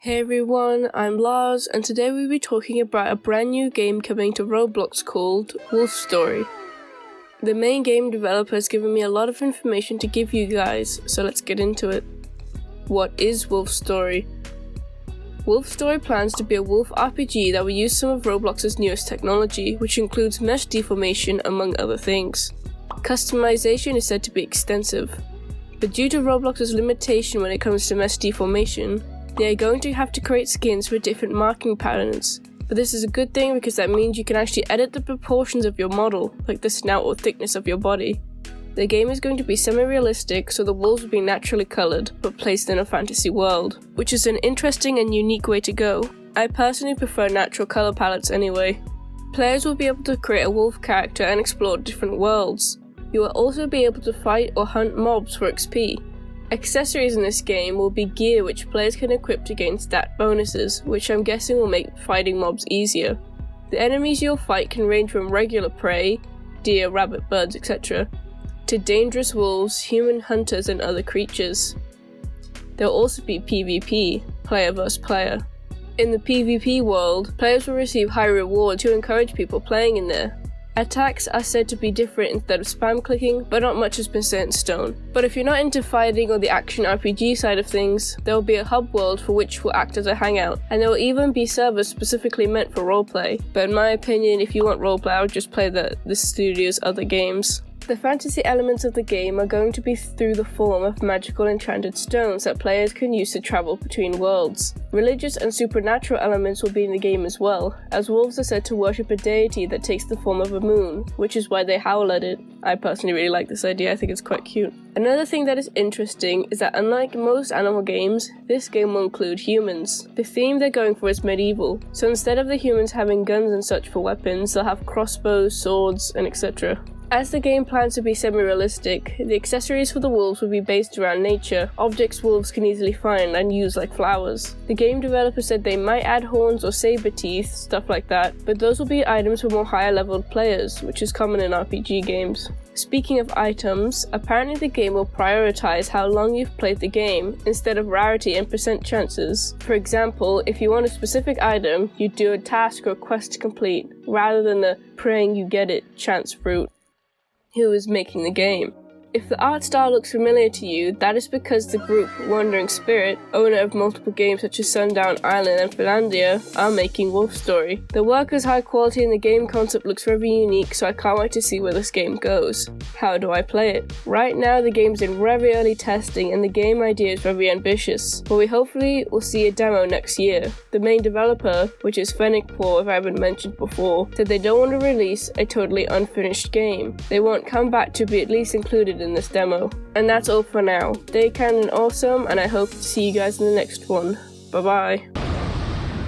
Hey everyone, I'm Lars, and today we'll be talking about a brand new game coming to Roblox called Wolfstory. The main game developer has given me a lot of information to give you guys, so let's get into it. What is Wolfstory? Wolfstory plans to be a wolf RPG that will use some of Roblox's newest technology, which includes mesh deformation among other things. Customization is said to be extensive, but due to Roblox's limitation when it comes to mesh deformation, they are going to have to create skins with different marking patterns. But this is a good thing because that means you can actually edit the proportions of your model, like the snout or thickness of your body. The game is going to be semi-realistic, so the wolves will be naturally coloured, but placed in a fantasy world, which is an interesting and unique way to go. I personally prefer natural colour palettes anyway. Players will be able to create a wolf character and explore different worlds. You will also be able to fight or hunt mobs for XP. Accessories in this game will be gear which players can equip to gain stat bonuses, which I'm guessing will make fighting mobs easier. The enemies you'll fight can range from regular prey, deer, rabbit, birds, etc., to dangerous wolves, human hunters, and other creatures. There will also be PvP, player vs player. In the PvP world, players will receive high rewards to encourage people playing in there. Attacks are said to be different instead of spam clicking, but not much has been set in stone. But if you're not into fighting or the action RPG side of things, there will be a hub world for which will act as a hangout, and there will even be servers specifically meant for roleplay. But in my opinion, if you want roleplay, I would just play the studio's other games. The fantasy elements of the game are going to be through the form of magical enchanted stones that players can use to travel between worlds. Religious and supernatural elements will be in the game as well, as wolves are said to worship a deity that takes the form of a moon, which is why they howl at it. I personally really like this idea, I think it's quite cute. Another thing that is interesting is that unlike most animal games, this game will include humans. The theme they're going for is medieval, so instead of the humans having guns and such for weapons, they'll have crossbows, swords, and etc. As the game plans to be semi-realistic, the accessories for the wolves will be based around nature, objects wolves can easily find and use like flowers. The game developer said they might add horns or saber teeth, stuff like that, but those will be items for more higher leveled players, which is common in RPG games. Speaking of items, apparently the game will prioritize how long you've played the game instead of rarity and percent chances. For example, if you want a specific item, you do a task or quest to complete, rather than the praying you get it chance route. Who is making the game? If the art style looks familiar to you, that is because the group Wandering Spirit, owner of multiple games such as Sundown Island and Finlandia, are making Wolfstory. The work is high quality and the game concept looks very unique, so I can't wait to see where this game goes. How do I play it? Right now the game's in very early testing and the game idea is very ambitious, but we hopefully will see a demo next year. The main developer, which is Fennec Paw if I haven't mentioned before, said they don't want to release a totally unfinished game. They want combat to be at least included in this demo. And that's all for now. Stay kind and awesome, and I hope to see you guys in the next one. Bye bye.